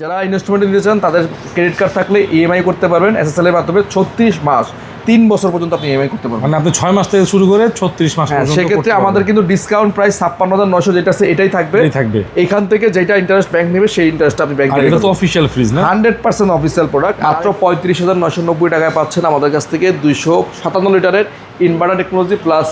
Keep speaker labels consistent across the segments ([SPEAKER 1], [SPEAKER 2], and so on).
[SPEAKER 1] যারা ইনভেস্টমেন্ট দিতে চান তাদের ক্রেডিট কার্ড থাকলে ইএমআই করতে পারবেন এসএসএল এর মাধ্যমে 36 মাস 3 বছর পর্যন্ত আপনি ইএমআই করতে পারবেন।
[SPEAKER 2] মানে আপনি 6 মাস থেকে শুরু করে 36 মাস পর্যন্ত।
[SPEAKER 1] সেক্ষেত্রে আমাদের কিন্তু ডিসকাউন্ট প্রাইস 56900 যেটা আছে এটাই থাকবে। এখান থেকে যেটা ইন্টারেস্ট ব্যাংক নেবে সেই ইন্টারেস্ট আপনি ব্যাংক
[SPEAKER 2] থেকে। এটা তো অফিশিয়াল ফ্রিজ না,
[SPEAKER 1] 100% অফিশিয়াল প্রোডাক্ট। মাত্র 35990 টাকায় পাচ্ছেন আমাদের কাছ থেকে 257 লিটারের ইনভার্টার টেকনোলজি প্লাস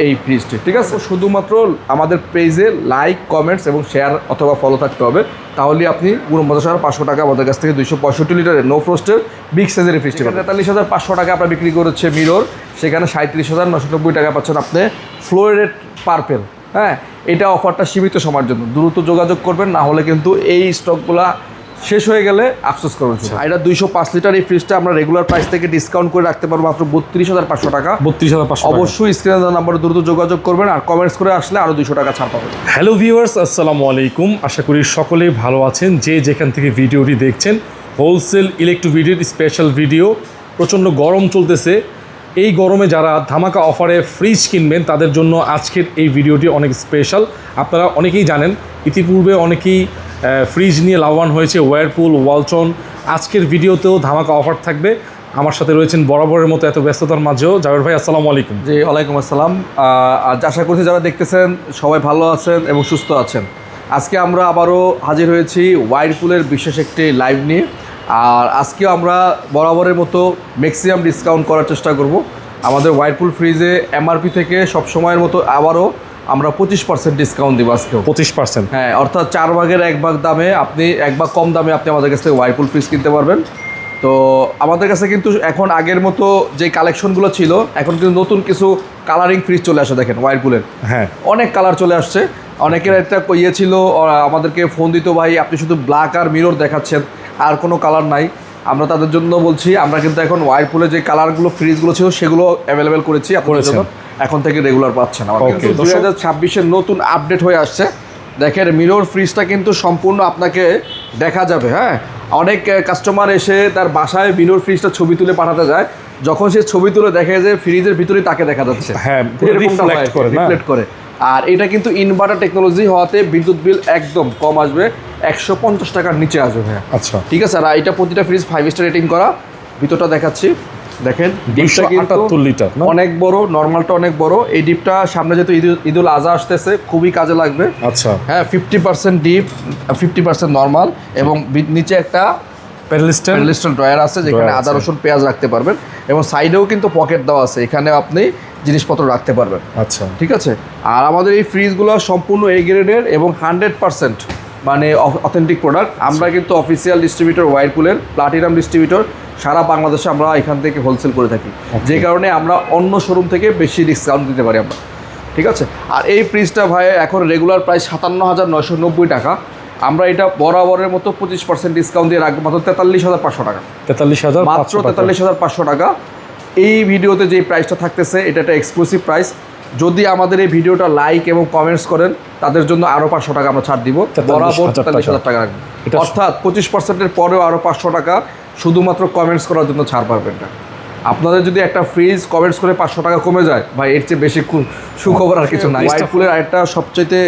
[SPEAKER 1] এই ফ্রিজটি। ঠিক আছে, শুধুমাত্র আমাদের পেজে লাইক, কমেন্টস এবং শেয়ার অথবা ফলো থাকতে হবে, তাহলে আপনি 49,500 টাকা আমাদের কাছ থেকে 265 লিটারের নো ফ্রস্টের বিগ সাইজের ফ্রিজটি 43,500 টাকা আপনার বিক্রি করেছে মিরর, সেখানে 37,990 টাকা পাচ্ছেন আপনি ফ্লোরেট পার্পেল। হ্যাঁ, এটা অফারটা সীমিত সময়ের জন্য, দ্রুত যোগাযোগ করবেন, না হলে কিন্তু এই স্টকগুলা শেষ হয়ে গেলে আফসোস করবেন। এটা 205 লিটার এই ফ্রিজটা আমরা রেগুলার প্রাইস থেকে ডিসকাউন্ট করে রাখতে পারবো মাত্র 32,500 টাকা।
[SPEAKER 2] 32,500।
[SPEAKER 1] অবশ্যই স্ক্রিনে দেওয়া নাম্বারে দ্রুত যোগাযোগ করবেন আর কমেন্টস করে আসলে আরও 200 টাকা ছাড় পাবেন।
[SPEAKER 2] হ্যালো ভিউয়ার্স, আসসালামু আলাইকুম। আশা করি সকলেই ভালো আছেন। যে যেখান থেকে ভিডিওটি দেখছেন, হোলসেল ইলেকট্রিক স্পেশাল ভিডিও। প্রচণ্ড গরম চলতেছে, এই গরমে যারা ধামাকা অফারে ফ্রিজ কিনবেন তাদের জন্য আজকের এই ভিডিওটি অনেক স্পেশাল। আপনারা অনেকেই জানেন, ইতিপূর্বে অনেকেই ফ্রিজ নিয়ে লাভবান হয়েছে, ওয়ারপুল, ওয়ালটন। আজকের ভিডিওতেও ধামাকা অফার থাকবে। আমার সাথে রয়েছেন বরাবরের মতো এত ব্যস্ততার মাঝেও জাবের ভাই, আসসালামু আলাইকুম।
[SPEAKER 1] জি, ওয়ালাইকুম আসসালাম। আজ আশা করছি যারা দেখতেছেন সবাই ভালো আছেন এবং সুস্থ আছেন। আজকে আমরা আবারও হাজির হয়েছি ওয়ারপুলের বিশেষ একটি লাইভ নিয়ে। আর আজকেও আমরা বরাবরের মতো ম্যাক্সিমাম ডিসকাউন্ট করার চেষ্টা করব। আমাদের ওয়ারপুল ফ্রিজে এমআরপি থেকে সবসময়ের মতো আবারও আমরা 25% ডিসকাউন্ট দিব আজকেও।
[SPEAKER 2] 25%?
[SPEAKER 1] হ্যাঁ, অর্থাৎ 4 ভাগের 1 ভাগ দামে আপনি 1 ভাগ কম দামে আপনি আমাদের কাছ থেকে ওয়ারপুল ফ্রিজ কিনতে পারবেন। তো আমাদের কাছে কিন্তু এখন আগের মতো যে কালেকশনগুলো ছিল, এখন কিন্তু নতুন কিছু কালারিং ফ্রিজ চলে আসে। দেখেন ওয়ারপুলের
[SPEAKER 2] হ্যাঁ
[SPEAKER 1] অনেক কালার চলে আসছে। অনেকের একটা ইয়ে ছিল, আমাদেরকে ফোন দিত, ভাই আপনি শুধু ব্ল্যাক আর মিরর দেখাচ্ছেন, আর কোনো কালার নাই। আমরা তাদের জন্য বলছি, আমরা কিন্তু এখন ওয়ারপুলের যে কালারগুলো ফ্রিজগুলো ছিল সেগুলো অ্যাভেলেবেল করেছি আপনাদের জন্য। এখন থেকে রেগুলার পাচ্ছেন। আমার 2026-এর নতুন আপডেট হয়ে আসছে। দেখেন মিরর ফ্রিজটা কিন্তু সম্পূর্ণ আপনাকে দেখা যাবে। হ্যাঁ, অনেক কাস্টমার এসে তার বাসায় মিরর ফ্রিজটা ছবি তুলে পাঠাতে যায়, যখন সে ছবি তুলে দেখে যে ফ্রিজের ভিতরেই তাকে দেখা যাচ্ছে।
[SPEAKER 2] হ্যাঁ,
[SPEAKER 1] রিফ্লেক্ট করে। আর এটা কিন্তু ইনভার্টার টেকনোলজি হওয়াতে বিদ্যুৎ বিল একদম কম আসবে, 150 টাকার নিচে আসবে। হ্যাঁ, আচ্ছা, ঠিক আছে। আর এটা প্রতিটা ফ্রিজ 5 স্টার রেটিং করা। ভিতরটা দেখাচ্ছি, দেখেন ডিপটা কিন্তু
[SPEAKER 2] 278 লিটার,
[SPEAKER 1] অনেক বড়, নর্মালটা অনেক বড়। এই ডিপটা সামনে যেহেতু ঈদুল আজহা আসতেছে, খুবই কাজে লাগবে।
[SPEAKER 2] আচ্ছা,
[SPEAKER 1] হ্যাঁ, 50% ডিপ, 50% নর্মাল, এবং নিচে একটা প্যাডেল ড্রয়ার আছে যেখানে আদা, রসুন, পেঁয়াজ রাখতে পারবেন, এবং সাইডেও কিন্তু পকেট দেওয়া আছে, এখানে আপনি জিনিসপত্র রাখতে পারবেন।
[SPEAKER 2] আচ্ছা,
[SPEAKER 1] ঠিক আছে। আর আমাদের এই ফ্রিজগুলো সম্পূর্ণ এ গ্রেডের এবং 100% মানে অথেন্টিক প্রোডাক্ট। আমরা কিন্তু অফিসিয়াল ডিস্ট্রিবিউটর ওয়ারপুলের, প্লাটিনাম ডিস্ট্রিবিউটর, সারা বাংলাদেশে আমরা এখান থেকে হোলসেল করে থাকি, যে কারণে আমরা অন্য শোরুম থেকে বেশি ডিসকাউন্ট দিতে পারি আমরা। ঠিক আছে। আর এই ফ্রিজটা ভাই এখন রেগুলার প্রাইস 57,990 টাকা। আমরা এটা বরাবরের মতো 25% ডিসকাউন্ট দিয়ে রাখবো মাত্র 43,500 টাকা।
[SPEAKER 2] 43,000,
[SPEAKER 1] মাত্র 43,500 টাকা। এই ভিডিওতে যে প্রাইসটা থাকতেছে এটা একটা এক্সক্লুসিভ প্রাইস। যদি আমাদের এই ভিডিওটা লাইক এবং কমেন্টস করেন তাদের জন্য আরও 500 টাকা আমরা ছাড় দিব, বরাবর 43,000 টাকা রাখবো। অর্থাৎ 25%-এর পরেও আরও 500 টাকা শুধুমাত্র কমেন্টস করার জন্য ছাড় পাবেন না। আপনাদের যদি একটা ফ্রিজ কমেন্টস করে 500 টাকা কমে যায়, ভাই এর চেয়ে বেশি সুখবর আর কিছু নাই। ওয়ারপুলের আরেকটা সবচাইতে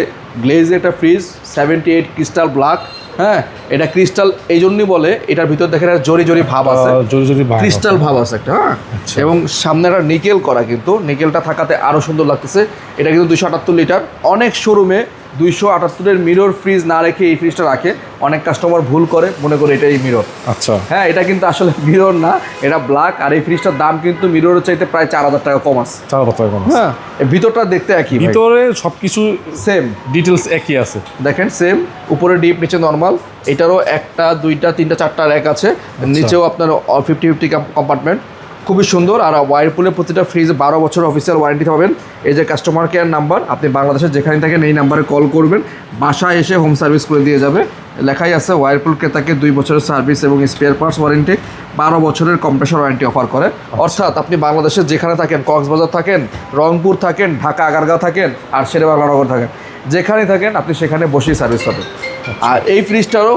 [SPEAKER 1] গ্লেজ একটা ফ্রিজ 78 ক্রিস্টাল ব্ল্যাক। হ্যাঁ, এটা ক্রিস্টাল এই জন্যই বলে, এটার ভিতর দেখেন একটা জরি জরি ভাব আছে, ক্রিস্টাল ভাব আছে একটা। হ্যাঁ, এবং সামনে একটা নিকেল করা, কিন্তু নিকেলটা থাকাতে আরও সুন্দর লাগতেছে। এটা কিন্তু 278 লিটার। অনেক শোরুমে 278-এর মিরর ফ্রিজ না রেখে এই ফ্রিজটা রাখে, অনেক কাস্টমার ভুল করে, মনে করে এটাই মিরর।
[SPEAKER 2] আচ্ছা,
[SPEAKER 1] হ্যাঁ, এটা কিন্তু আসলে মিরর না, এটা ব্ল্যাক। আর এই ফ্রিজটার দাম কিন্তু মিররের চাইতে প্রায় 4,000 টাকা কম আছে।
[SPEAKER 2] 4,000 টাকা কম।
[SPEAKER 1] হ্যাঁ, ভিতরটা দেখতে একই,
[SPEAKER 2] ভিতরে সবকিছু
[SPEAKER 1] সেম,
[SPEAKER 2] ডিটেলস একই আছে।
[SPEAKER 1] দেখেন সেম, উপরে ডিপ, নিচে নর্মাল। এটারও 1টা 2টা 3টা 4টা র্যাক আছে, নিচেও আপনার 50-50 কম্পার্টমেন্ট। খুবই সুন্দর। আর ওয়ারপুলের প্রতিটা ফ্রিজে 12 বছর অফিসিয়াল ওয়ারেন্টি পাবেন। এই যে কাস্টমার কেয়ার নাম্বার, আপনি বাংলাদেশের যেখানে থাকেন এই নাম্বারে কল করবেন, বাসায় এসে হোম সার্ভিস করে দিয়ে যাবে। লেখাই আছে ওয়ারপুল ক্রেতাকে 2 বছরের সার্ভিস এবং স্পেয়ার পার্টস ওয়ারেন্টি, 12 বছরের কম্প্রেসর ওয়ারেন্টি অফার করে। অর্থাৎ আপনি বাংলাদেশের যেখানে থাকেন, কক্সবাজার থাকেন, রংপুর থাকেন, ঢাকা আগারগাঁও থাকেন, আর শেরেবাংলানগর থাকেন, যেখানে থাকেন আপনি সেখানে বসেই সার্ভিস পাবেন। আর এই ফ্রিজটারও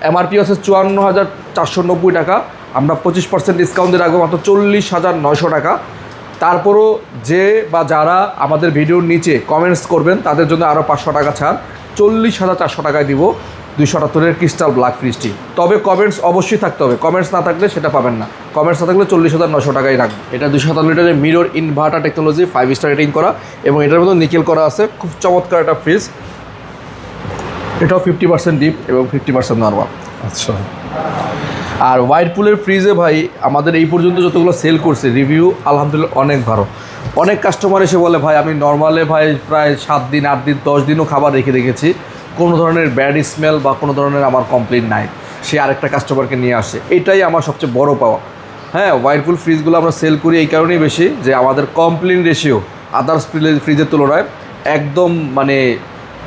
[SPEAKER 1] এমআরপি আছে 54,490 টাকা। আমরা 25% ডিসকাউন্ট দিয়ে রাখবো মাত্র 40,900 টাকা। তারপরও যে বা যারা আমাদের ভিডিওর নিচে কমেন্টস করবেন তাদের জন্য আরও 500 টাকা ছাড়, 40,400 টাকায় দিব। 278 ক্রিস্টাল ব্ল্যাক ফ্রিজটি। তবে কমেন্টস অবশ্যই থাকতে হবে, কমেন্টস না থাকলে সেটা পাবেন না। কমেন্টস না থাকলে 40,900 টাকাই রাখবে। এটা 257 লিটারের mirror inverter technology, 5 star rating করা এবং এটার মধ্যে নিকেল করা আছে। খুব চমৎকার একটা ফ্রিজ। এটাও 50% ডিপ এবং 50% নর্মাল।
[SPEAKER 2] আচ্ছা।
[SPEAKER 1] আর ওয়াইরপুলের ফ্রিজে ভাই আমাদের এই পর্যন্ত যতগুলো সেল করছে রিভিউ আলহামদুলিল্লাহ অনেক ভালো। অনেক কাস্টমার এসে বলে ভাই আমি নর্মালে ভাই প্রায় 7 দিন 8 দিন 10 দিনও খাবার রেখে রেখেছি, কোনো ধরনের ব্যাড স্মেল বা কোনো ধরনের আমার কমপ্লেন নাই। সে আরেকটা কাস্টমারকে নিয়ে আসে, এটাই আমার সবচেয়ে বড় পাওয়া। হ্যাঁ, ওয়াইরপুল ফ্রিজগুলো আমরা সেল করি এই কারণেই বেশি যে আমাদের কমপ্লেন রেশিও আদার্স ফ্রিজের তুলনায় একদম মানে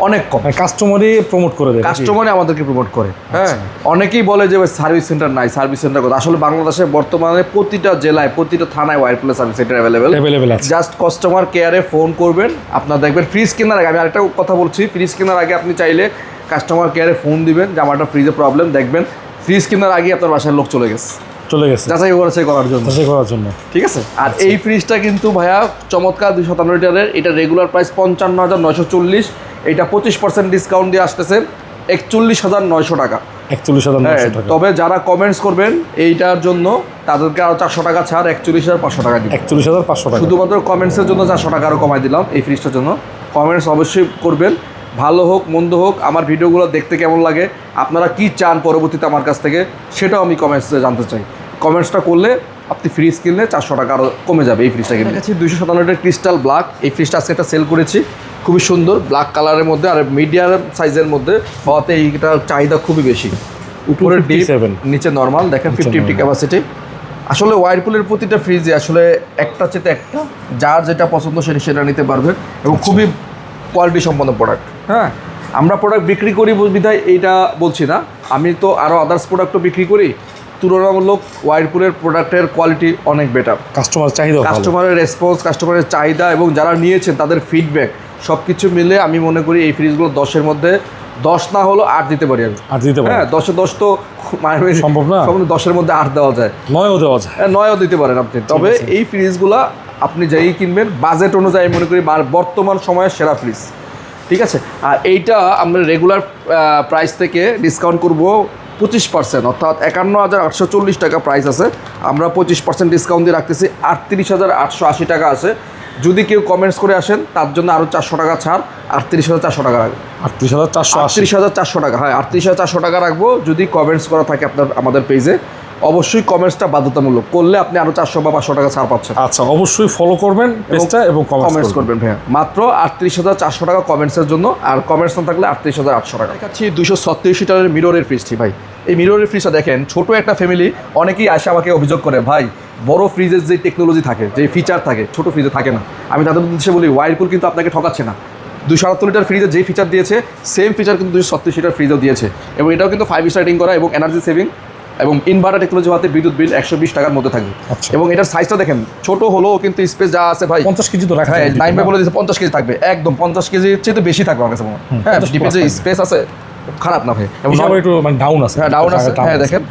[SPEAKER 1] অনেক কম।
[SPEAKER 2] কাস্টমারই প্রমোট করে দেয়,
[SPEAKER 1] কাস্টমারই আমাদেরকে প্রমোট করে। হ্যাঁ, অনেকেই বলে যে সার্ভিস সেন্টার নাই, সার্ভিস সেন্টার কথা। আসলে বাংলাদেশে বর্তমানে প্রতিটা জেলায় প্রতিটা থানায় ওয়াইরপুলের সার্ভিস সেন্টার অ্যাভেলেবেল আছে। জাস্ট কাস্টমার কেয়ারে ফোন করবেন, আপনার দেখবেন ফ্রিজ কেনার আগে, আমি আরেকটা কথা বলছি, ফ্রিজ কেনার আগে আপনি চাইলে কাস্টমার কেয়ারে ফোন দিবেন যে আমার একটা ফ্রিজে প্রবলেম, দেখবেন ফ্রিজ কেনার আগে আপনার বাসায় লোক চলে গেছে যাচাই করার জন্য। ঠিক আছে। আর এই ফ্রিজটা কিন্তু ভাইয়া চমৎকার 257 লিটারের। এটা রেগুলার প্রাইস 55,940, এটা 25% ডিসকাউন্ট দিয়ে আসতেছে 41,900 টাকা।
[SPEAKER 2] 41,900 টাকা।
[SPEAKER 1] তবে যারা কমেন্টস করবেন এইটার জন্য তাদেরকে আরও 400 টাকা ছাড়, 41,500 টাকা দিন।
[SPEAKER 2] 41,500 টাকা
[SPEAKER 1] শুধুমাত্র কমেন্টসের জন্য 400 টাকা আরও কমাই দিলাম এই ফ্রিজটার জন্য। কমেন্টস অবশ্যই করবেন, ভালো হোক মন্দ হোক। আমার ভিডিওগুলো দেখতে কেমন লাগে, আপনারা কি চান পরবর্তীতে আমার কাছ থেকে, সেটাও আমি কমেন্টসে জানতে চাই। কমেন্টসটা করলে আপনি ফ্রিজ কিনলে 400 টাকা আরও কমে যাবে এই ফ্রিজটা কিনলে। 257 লিটার ক্রিস্টাল ব্ল্যাক এই ফ্রিজটা আজকে একটা সেল করেছি, খুবই সুন্দর ব্ল্যাক কালারের মধ্যে আর মিডিয়াম সাইজের মধ্যে হওয়াতে এইটার চাহিদা খুবই বেশি। উপরে ডিপ, নিচে নর্মাল। দেখেন 50 ক্যাপাসিটি। আসলে ওয়াইরপুলের প্রতিটা ফ্রিজে আসলে একটা চেতে একটা, যার যেটা পছন্দ সেটা নিতে পারবেন এবং খুবই কোয়ালিটি সম্পন্ন প্রোডাক্ট। হ্যাঁ, আমরা প্রোডাক্ট বিক্রি করি বিধায় এইটা বলছি না, আমি তো আরও আদার্স প্রোডাক্টও বিক্রি করি। তুলনামূলক ওয়াইরপুলের প্রোডাক্টের কোয়ালিটি অনেক বেটার। কাস্টমারের রেসপন্স, কাস্টমারের চাহিদা এবং যারা নিয়েছেন তাদের ফিডব্যাক সব কিছু মিলে আমি মনে করি এই ফ্রিজগুলো 10-এর মধ্যে 10 না হলো 8 দিতে পারি আমি। হ্যাঁ, 10-এ 10 তো সম্ভব না, 10-এর মধ্যে 8 দেওয়া যায়, 9ও দেওয়া যায়, 9ও দিতে পারেন আপনি। তবে এই ফ্রিজগুলা আপনি যাই কিনবেন বাজেট অনুযায়ী মনে করি বর্তমান সময়ের সেরা ফ্রিজ। ঠিক আছে। আর এইটা আমরা রেগুলার প্রাইস থেকে ডিসকাউন্ট করব 25%, অর্থাৎ 51,840 টাকা প্রাইস আছে, আমরা 25% ডিসকাউন্ট দিয়ে রাখতেছি 38,880 টাকা আছে। যদি কেউ কমেন্টস করে আসেন তার জন্য আরও 400 টাকা ছাড়, 38,400 টাকা রাখবো। 38,400 টাকা, হ্যাঁ 38,400 টাকা রাখবো যদি কমেন্টস করা থাকে আপনার আমাদের পেজে। অবশ্যই কমেন্টসটা বাধ্যতামূলক করলে আপনি আরও 400 বা 500 টাকা ছাড় পাচ্ছেন।
[SPEAKER 2] আচ্ছা, অবশ্যই ফলো করবেন পেজটা এবং কমেন্টস করবেন।
[SPEAKER 1] হ্যাঁ, মাত্র 38,400 টাকা কমেন্টসের জন্য, আর কমেন্টস না থাকলে 38,800 টাকা। দেখাচ্ছি 236 লিটারের মিররের ফ্রিজটি। ভাই এই মিররের ফ্রিজটা দেখেন, ছোট একটা ফ্যামিলি, অনেকেই আসে আমাকে অভিযোগ করে ভাই বড় ফ্রিজের যে টেকনোলজি থাকে, যে ফিচার থাকে ছোট ফ্রিজে থাকে না। আমি তাদের উদ্দেশ্যে বলি ওয়াইরপুল কিন্তু আপনাকে ঠকাচ্ছে না। 278 লিটার ফ্রিজে যে ফিচার দিয়েছে সেম ফিচার কিন্তু 236 লিটার ফ্রিজেও দিয়েছে এবং এটাও কিন্তু 5 স্টার রেটিং করা এবং এনার্জি সেভিং এবং ইনভার্টার টেকনোলজি হওয়াতে বিদ্যুৎ বিল 120 টাকার মধ্যে থাকবে। এবং এটার সাইজটা দেখেন, ছোট হলেও কিন্তু স্পেস যা আছে ভাই
[SPEAKER 2] 50 কেজি তো রাখা।
[SPEAKER 1] হ্যাঁ, 9 বাই বলে দিয়েছে 50 কেজি থাকবে, একদম 50 কেজির চেয়ে তো বেশি থাকবে আমার কাছে মনে হয়। হ্যাঁ, ডিপে যে স্পেস আছে খারাপ না ভাই, এবং
[SPEAKER 2] একটু মানে ডাউন আছে।
[SPEAKER 1] হ্যাঁ, ডাউন আছে। হ্যাঁ, দেখেন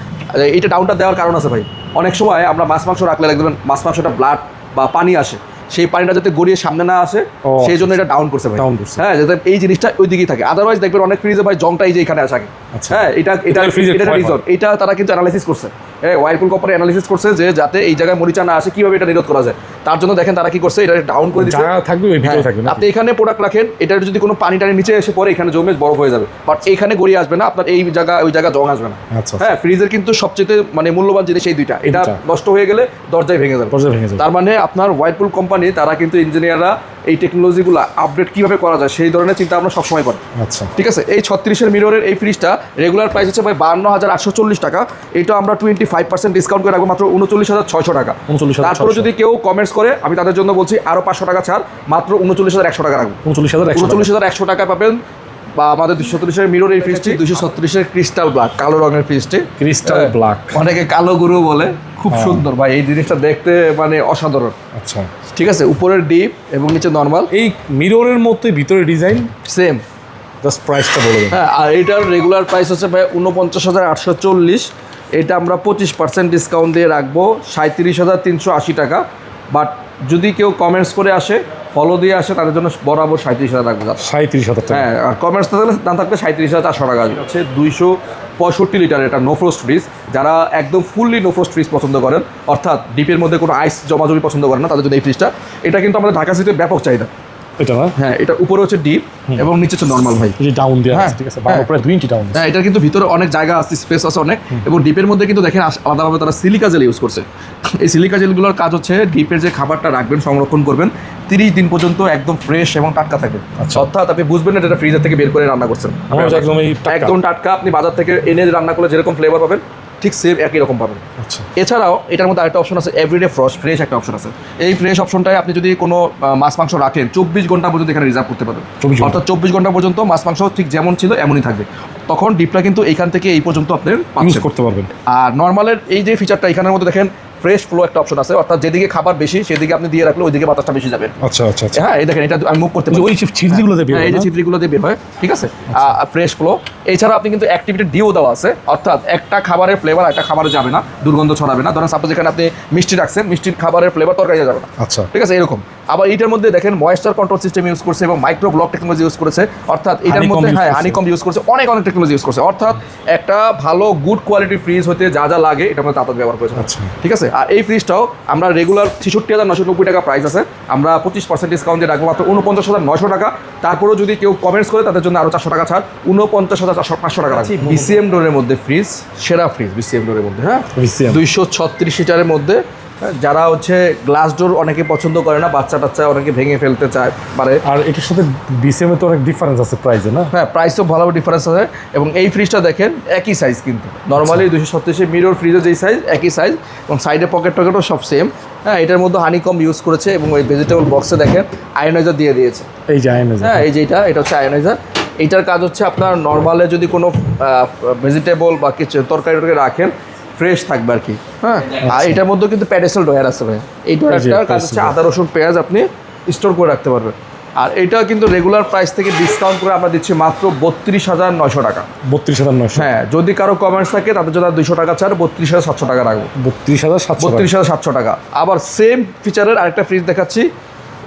[SPEAKER 1] এইটা ডাউনটা দেওয়ার কারণ আছে ভাই। অনেক সময় আমরা মাছ মাংস রাখলে দেখবেন মাছ মাংসটা ব্লাড বা পানি আসে, সেই পানিটা যাতে গড়িয়ে সামনে না আসে সেই জন্য এটা ডাউন করছে ভাই। হ্যাঁ, যাতে এই জিনিসটা ওই দিকেই থাকে। আদারওয়াইজ দেখবেন অনেক ফ্রিজে ভাই জংটা এই যে এখানে আসে। হ্যাঁ, এটা রিজন, এটা তারা কিন্তু অ্যানালাইসিস করছে। হ্যাঁ, ওয়াইরপুল কোম্পানি অ্যানালাইসিস করছে যে যাতে এই জায়গায় মরিচা না আসে, কিভাবে এটা নিরোধ করা যায়। তার জন্য দেখেন তারা কি করছে, এটা ডাউন করে দিচ্ছে। আপনি এখানে প্রোডাক্ট রাখেন, এটার যদি কোনো পানি টানি নিচে এসে পড়ে এখানে জমে বরফ হয়ে যাবে, বাট এইখানে গড়িয়ে আসবে না, আপনার এই জায়গা ওই জায়গা জং আসবে না। হ্যাঁ, ফ্রিজের কিন্তু সবচেয়ে মানে মূল্যবান জিনিস এই দুইটা, এটা নষ্ট হয়ে গেলে দরজায় ভেঙে যাবে। তার মানে আপনার ওয়াইরপুল কোম্পানি তারা কিন্তু ইঞ্জিনিয়াররা এই টেকনোলজিগুলো আপডেট কীভাবে করা যায় সেই ধরনের চিন্তা আমরা সবসময় করি। আচ্ছা, ঠিক আছে। এই 36-এর মিররের এই ফ্রিজটা রেগুলার প্রাইস হচ্ছে ভাই 52,840 টাকা, এটা আমরা 25% ডিসকাউন্ট করে রাখবো মাত্র 39,600 টাকা। তারপরে যদি কেউ কমেন্টস করে আমি তাদের জন্য বলছি আরও 500 টাকা ছাড়, মাত্র 39,100 টাকা রাখবো। 39,100 টাকা পাবেন। বা আমাদের 236-এর মিরর এই ফ্রিজটি, 236-এর ক্রিস্টাল ব্ল্যাক কালো রঙের ফ্রিজটি, ক্রিস্টাল ব্ল্যাক, অনেকে কালো গুরু বলে, খুব সুন্দর ভাই এই জিনিসটা দেখতে মানে অসাধারণ। আচ্ছা, ঠিক আছে। উপরের ডিপ এবং নিচে নর্মাল,
[SPEAKER 2] এই মিররের মধ্যে ভিতরে ডিজাইন
[SPEAKER 1] সেম।
[SPEAKER 2] জাস্ট প্রাইসটা বলে দেন।
[SPEAKER 1] হ্যাঁ, আর এটার রেগুলার প্রাইস হচ্ছে ভাই 49,840, এটা আমরা 25% ডিসকাউন্ট দিয়ে রাখবো 37,380 টাকা। বাট যদি কেউ কমেন্টস করে আসে ফলো দিয়ে আসে তাদের জন্য বরাবর 37,000 রাখবো।
[SPEAKER 2] 37,000 টাকা।
[SPEAKER 1] হ্যাঁ, আর কমার্স থাকলে দাম থাকবে 37,400 টাকা। হচ্ছে 265 লিটার এটা নো ফ্রোস্ট ফ্রিজ। যারা একদম ফুললি নো ফ্রোস্ট ফ্রিজ পছন্দ করেন, অর্থাৎ ডিপের মধ্যে কোনো আইস জমাজমি পছন্দ করেন না, তাদের জন্য এই ফ্রিজটা। এটা কিন্তু আমাদের ঢাকা সিটির ব্যাপক চাহিদা।
[SPEAKER 2] এটা না?
[SPEAKER 1] হ্যাঁ, এটা উপরে হচ্ছে ডিপ এবং নিচে হচ্ছে নর্মাল ভাই।
[SPEAKER 2] এই যে ডাউন দেয়া
[SPEAKER 1] হ্যাঁ,
[SPEAKER 2] আছে, ঠিক আছে, বারো প্রায় 2 ইঞ্চি ডাউন।
[SPEAKER 1] হ্যাঁ, এটা কিন্তু ভিতরে অনেক জায়গা আছে, স্পেস আছে অনেক, এবং ডিপের মধ্যে কিন্তু দেখেন আলাদাভাবে তারা সিলিকা জেল ইউজ করছে। এই সিলিকা জেলগুলোর কাজ হচ্ছে ডিপের যে খাবারটা রাখবেন, সংরক্ষণ করবেন 30 দিন পর্যন্ত একদম ফ্রেশ এবং টাটকা থাকবে।
[SPEAKER 2] আচ্ছা।
[SPEAKER 1] অর্থাৎ আপনি বুঝবেন না এটা ফ্রিজার থেকে বের করে রান্না করছেন, একদম টাটকা। আপনি বাজার থেকে এনে রান্না করলে যেরকম ফ্লেভার পাবেন ঠিক সেম একই রকম পাবেন।
[SPEAKER 2] আচ্ছা।
[SPEAKER 1] এছাড়াও এটার মধ্যে আরেকটা অপশন আছে, এভরিডে ফ্রেশ একটা অপশন আছে। এই ফ্রেশ অপশনটায় আপনি যদি কোনো মাছ মাংস রাখেন 24 ঘন্টা পর্যন্ত এখানে রিজার্ভ করতে পারবেন। অর্থাৎ 24 ঘন্টা পর্যন্ত মাছ মাংস ঠিক যেমন ছিল এমনই থাকবে। তখন ডিপটা কিন্তু এইখান থেকে এই পর্যন্ত আপনি
[SPEAKER 2] ইউজ করতে পারবেন।
[SPEAKER 1] আর নর্মালের এই যে ফিচারটা এখানের মধ্যে দেখেন ফ্রেশ ফ্লো একটা অপশন আছে, অর্থাৎ যেদিকে খাবার বেশি সেদিকে আপনি দিয়ে রাখলে ওইদিকে বাতাসটা বেশি যাবে।
[SPEAKER 2] আচ্ছা আচ্ছা আচ্ছা।
[SPEAKER 1] হ্যাঁ, এই দেখেন এটা আমি মুভ করতে পারি,
[SPEAKER 2] ওই ছিদ্রগুলো দিয়ে বের হয়,
[SPEAKER 1] এই যে ছিদ্রগুলো দিয়ে বের হয়, ঠিক আছে, ফ্রেশ ফ্লো। এছাড়া আপনি কিন্তু অ্যাক্টিভিটি ডিও দেওয়া আছে, অর্থাৎ একটা খাবারের ফ্লেভার একটা খাবারে যাবে না, দুর্গন্ধ ছড়াবে না। ধরেন সাপোজ এখানে আপনি মিষ্টি রাখছেন, মিষ্টির খাবারের ফ্লেভার তরকারিতে যাবে না।
[SPEAKER 2] আচ্ছা,
[SPEAKER 1] ঠিক আছে, এরকম। আবার এটার মধ্যে দেখেন ময়েশ্চার কন্ট্রোল সিস্টেম ইউজ করছে এবং মাইক্রো ব্লক টেকনোলজি ইউজ করেছে, অর্থাৎ এটার মধ্যে হানিকম ইউজ করছে, অনেক টেকনোলজি ইউজ করছে। অর্থাৎ একটা ভালো গুড কোয়ালিটি ফ্রিজ হতে যা যা লাগে এটার মধ্যে তাদের ব্যবহার করেছে।
[SPEAKER 2] আচ্ছা,
[SPEAKER 1] ঠিক আছে। আর এই ফ্রিজটাও আমরা রেগুলার 66,990 টাকা প্রাইস আছে, আমরা 25% ডিসকাউন্ট দিয়ে রাখবো মাত্র 49,900 টাকা। তারপরেও যদি কেউ কমেন্টস করে তাদের জন্য আরও 400 টাকা ছাড়, 49,500 টাকা রাখছি। বিসিএম ডোরের মধ্যে ফ্রিজ, সেরা ফ্রিজ বিসিএম ডোরের মধ্যে। হ্যাঁ, 236 লিটারের মধ্যে। যারা হচ্ছে গ্লাস ডোর অনেকে পছন্দ করে না, বাচ্চা টাচ্চা অনেকে ভেঙে ফেলতে চায় পারে।
[SPEAKER 2] আর এটার সাথে বিসিএম এ তো অনেক ডিফারেন্স আছে প্রাইসে, না?
[SPEAKER 1] হ্যাঁ, প্রাইসও ভালো ডিফারেন্স আছে। এবং এই ফ্রিজটা দেখেন একই সাইজ, কিন্তু নর্মালি 236 মিরর ফ্রিজের যেই সাইজ একই সাইজ, এবং সাইডে পকেট টকেটও সব সেম। হ্যাঁ, এটার মধ্যে হানিকম ইউজ করেছে এবং ওই ভেজিটেবল বক্সে দেখেন আয়োনাইজার দিয়ে দিয়েছে।
[SPEAKER 2] এই যে আয়োনাইজার,
[SPEAKER 1] হ্যাঁ, এই যে এটা হচ্ছে আয়োনাইজার। এইটার কাজ হচ্ছে আপনার নর্মালে যদি কোনো ভেজিটেবল বা কিছু তরকারি রাখেন ফ্রেশ থাকবে আর কি। হ্যাঁ, আর এটার মধ্যে কিন্তু প্যাডেসেল ড্রয়ার আছে ভাই। এই ড্রয়ারটার কাজ হচ্ছে আদা রসুন পেঁয়াজ আপনি স্টোর করে রাখতে পারবেন। আর এটা কিন্তু রেগুলার প্রাইস থেকে ডিসকাউন্ট করে আমরা দিচ্ছি মাত্র 32,900 টাকা।
[SPEAKER 2] 32,900।
[SPEAKER 1] হ্যাঁ, যদি কারো কমেন্টস থাকে তাদের জন্য 200 টাকা ছাড়, 32,700 টাকা রাখবো।
[SPEAKER 2] 32,700
[SPEAKER 1] টাকা। আবার সেম ফিচারের আরেকটা ফ্রিজ দেখাচ্ছি,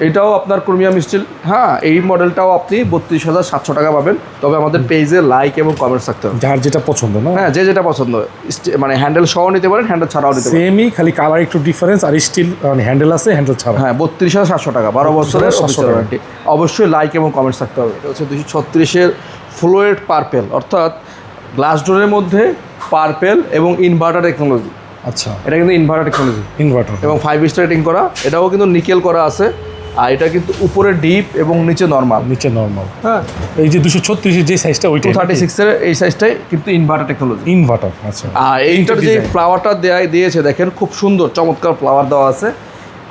[SPEAKER 1] এটাও আপনার ক্রোমিয়াম স্টিল। হ্যাঁ, এই মডেলটাও আপনি 32,700 টাকা পাবেন। তবে আমাদের পেজে লাইক এবং কমেন্টস থাকতে হবে,
[SPEAKER 2] যার যেটা পছন্দ। না,
[SPEAKER 1] হ্যাঁ, যে যেটা পছন্দ, মানে হ্যান্ডেল সহ নিতে পারেন, হ্যান্ডেল ছাড়াও নিতে পারেন।
[SPEAKER 2] সেমই, খালি কালার একটু ডিফারেন্স, আর স্টিল মানে হ্যান্ডেল আছে, হ্যান্ডেল ছাড়া।
[SPEAKER 1] হ্যাঁ, 32,700 টাকা, 12 বছরের ওয়ারেন্টি। অবশ্যই লাইক এবং কমেন্টস থাকতে হবে। এটা হচ্ছে 236-এর ফ্লোয়েড পার্পেল, অর্থাৎ গ্লাস ডোরের মধ্যে পার্পেল এবং ইনভার্টার টেকনোলজি।
[SPEAKER 2] আচ্ছা,
[SPEAKER 1] এটা কিন্তু ইনভার্টার টেকনোলজি
[SPEAKER 2] এবং
[SPEAKER 1] 5 স্টার রেটিং করা। এটাও কিন্তু নিকেল করা আছে। আর এটা কিন্তু উপরে ডিপ এবং নিচে নর্মাল। হ্যাঁ,
[SPEAKER 2] এই যে 236 এর যে সাইজটা, ওইটা
[SPEAKER 1] 236 এর এই সাইজটাই কিন্তু ইনভার্টার টেকনোলজি।
[SPEAKER 2] আচ্ছা।
[SPEAKER 1] আর এইটার যে ফ্লাওয়ারটা দিয়েছে দেখেন, খুব সুন্দর চমৎকার ফ্লাওয়ার দেওয়া আছে।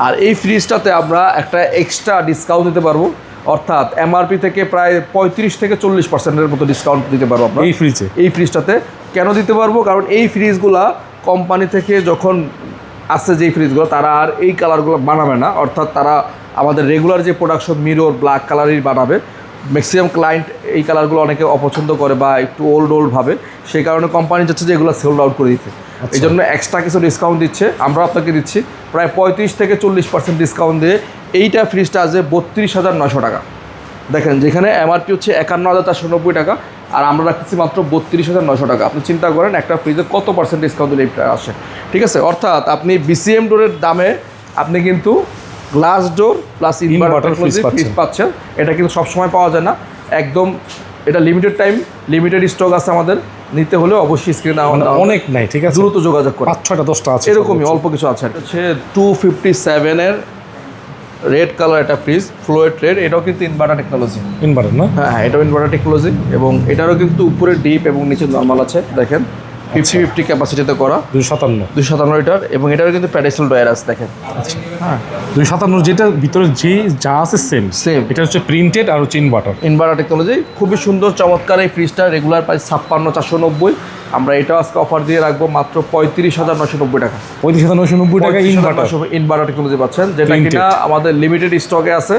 [SPEAKER 1] আর এই ফ্রিজটাতে আমরা একটা এক্সট্রা ডিসকাউন্ট দিতে পারবো, অর্থাৎ এমআরপি থেকে প্রায় 35 থেকে 40% মতো ডিসকাউন্ট দিতে পারবো আমরা এই ফ্রিজটাতে। কেন দিতে পারবো? কারণ এই ফ্রিজগুলা কোম্পানি থেকে যখন আসছে, যেই ফ্রিজগুলো তারা আর এই কালারগুলো বানাবে না, অর্থাৎ তারা আমাদের রেগুলার যে প্রোডাকশন মিরর ব্ল্যাক কালারই বানাবে। ম্যাক্সিমাম ক্লায়েন্ট এই কালারগুলো অনেকে অপছন্দ করে বা একটু ওল্ড ভাবে, সেই কারণে কোম্পানি চাচ্ছে যে এগুলো সেল আউট করে দিতে। এই জন্য এক্সট্রা কিছু ডিসকাউন্ট দিচ্ছে, আমরা আপনাকে দিচ্ছি প্রায় 35 থেকে 40% ডিসকাউন্ট দিয়ে। এইটা ফ্রিজটা আছে 32,900 টাকা। দেখেন, যেখানে এমআরপি হচ্ছে 51,490 টাকা, আর আমরা রাখতেছি মাত্র 32,900 টাকা। আপনি চিন্তা করেন একটা ফ্রিজে কত পার্সেন্ট ডিসকাউন্ট দিলে এইটা আসে। ঠিক আছে, অর্থাৎ আপনি বিসিএম ডোরের দামে আপনি কিন্তু glass door plus inverter fridge পাচ্ছেন। এটা কিন্তু সবসময় পাওয়া যায় না, একদম এটা লিমিটেড টাইম, লিমিটেড স্টক আছে আমাদের। নিতে হলে অবশ্যই স্ক্রিনে
[SPEAKER 2] অনেক নাই, ঠিক আছে,
[SPEAKER 1] দ্রুত যোগাযোগ করুন।
[SPEAKER 2] 5-6টা-10টা আছে,
[SPEAKER 1] এরকমই অল্প কিছু আছে। এটা হচ্ছে 257-এর রেড কালার একটা ফ্রিজ, ফ্লোয়েড রেড। এটাও কিন্তু ইনভার্টার টেকনোলজি।
[SPEAKER 2] না?
[SPEAKER 1] হ্যাঁ, এটাও ইনভার্টার টেকনোলজি, এবং এটারও কিন্তু উপরে ডিপ এবং নিচে নর্মাল আছে। দেখেন 50-50 ক্যাপাসিটিতে করা, 257 লিটার, এবং এটারও কিন্তু প্যাডেসেল ড্রয়ার আছে। দেখেন,
[SPEAKER 2] আচ্ছা, হ্যাঁ, 257 যেটা ভিতরে যা আছে সেম। এটা হচ্ছে প্রিন্টেড আর হচ্ছে
[SPEAKER 1] ইনভার্টার টেকনোলজি। খুবই সুন্দর চমৎকার এই ফ্রিজটা। Regular price 56,490। আমরা এটা আজকে অফার দিয়ে রাখবো মাত্র 35,990 টাকা।
[SPEAKER 2] 35,990 টাকা
[SPEAKER 1] ইনভার্টার টেকনোলজি পাচ্ছেন, যেটা কিনা আমাদের লিমিটেড স্টকে আছে।